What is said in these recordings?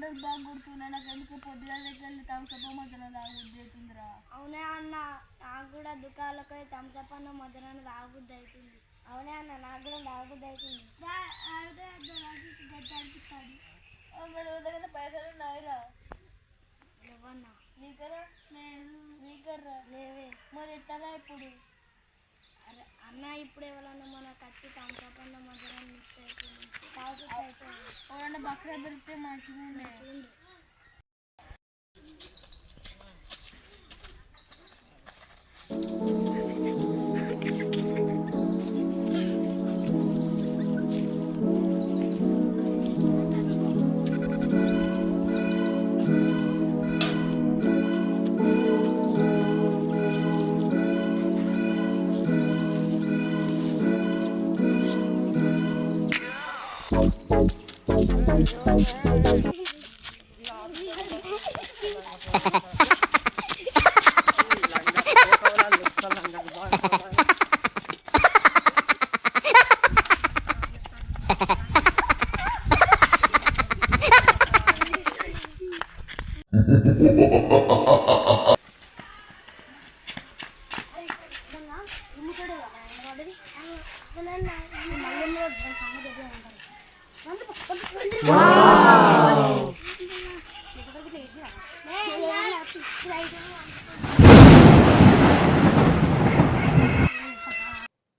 వాళ్ళకి బాగా గుర్తున్నా నాకు ఎందుకు పొద్దుగాల దగ్గర వెళ్ళి థమ్స్అప్ మధ్యన తాగుద్ది అవుతుందిరా. అవునే అన్న నాకు కూడా దుకాణాలకు పోయి థమ్స్అప్ అన్న మధ్యన తాగుద్ది అవుతుంది. అవునే అన్న నాకు కూడా తాగుద్ది అవుతుంది. అనిపిస్తుంది మరి దగ్గర పైసలు ఉన్నాయిరా లేవన్నా. నీకరా? లేదు. నీకర్రా? లేవే. మరి ఎట్టరా ఇప్పుడు? అరే అన్న ఇప్పుడు ఎవరన్నా మనకు వచ్చి థమ్స్అప్ అన్న మధ్యన మిక్స్ అయిపోయింది తాగుతుంది అయిపోయింది. ఎవరన్నా బక్రా దొరికితే మంచిగా ఉండే.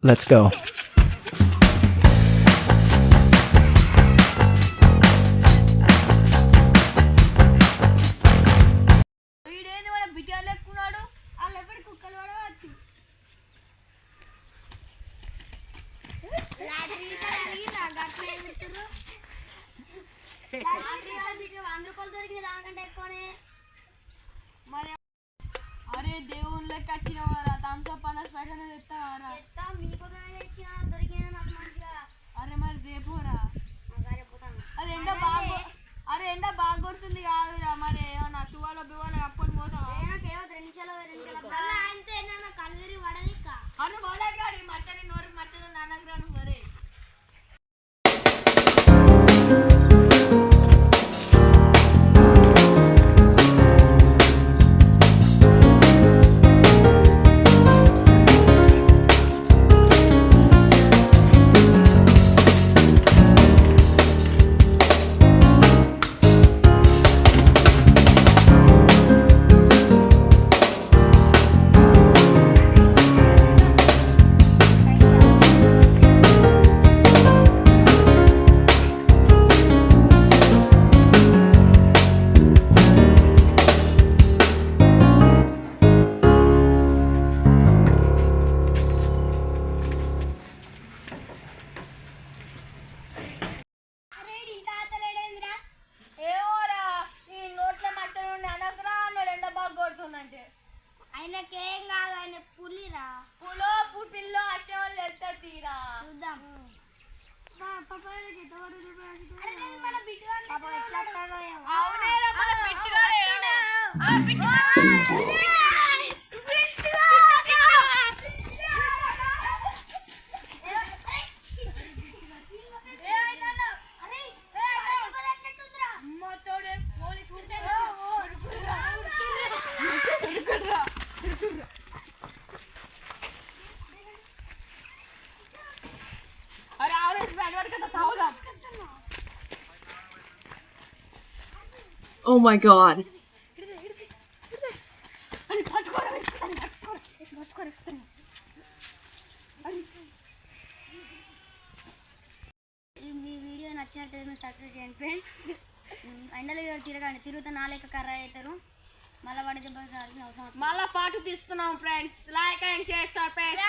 Let's go. వీడేంది మన బిడ్డలు ఎక్కున్నాడు. వాళ్ళు ఎప్పటి కుక్కలు పడవచ్చు. ₹100 దొరికింది దానికంటే ఎక్కువనే. మరి అరే దేవుళ్ళకి వచ్చినవారా థమ్స్అప్ అన్న స్పెషల్ తెస్తావారా? మీకు దొరికిన నాకు మంచిగా. అరే మరి రేపురా. పోతాను. అరే ఎండ బాగా కొడుతుంది కాదురా. మరి ఏమన్నా తువాలో బివాలో అప్పుడు పోతావా? కేవలం 2 నిమిషాలు అంతే కళ్ళురి పడది. అను పోలేగాడి మచ్చని నోరు మచ్చలు నాన్నగ్రాను మరే. ఆయనకేం కాదు, ఆయన పులిరా. పిల్లో వచ్చే వాళ్ళు వెళ్తా తీరా చూద్దాం. Oh my god. Me video నచ్చినట్టు సబ్స్క్రైబ్ చేయండి ఫ్రెండ్స్. ఎండలు తిరుగుతా నాలేక కర్ర అవుతారు. మళ్ళీ వాడి దెబ్బ అవసరం. మళ్ళా పాటు తీస్తున్నాం friends. Like and share subscribe.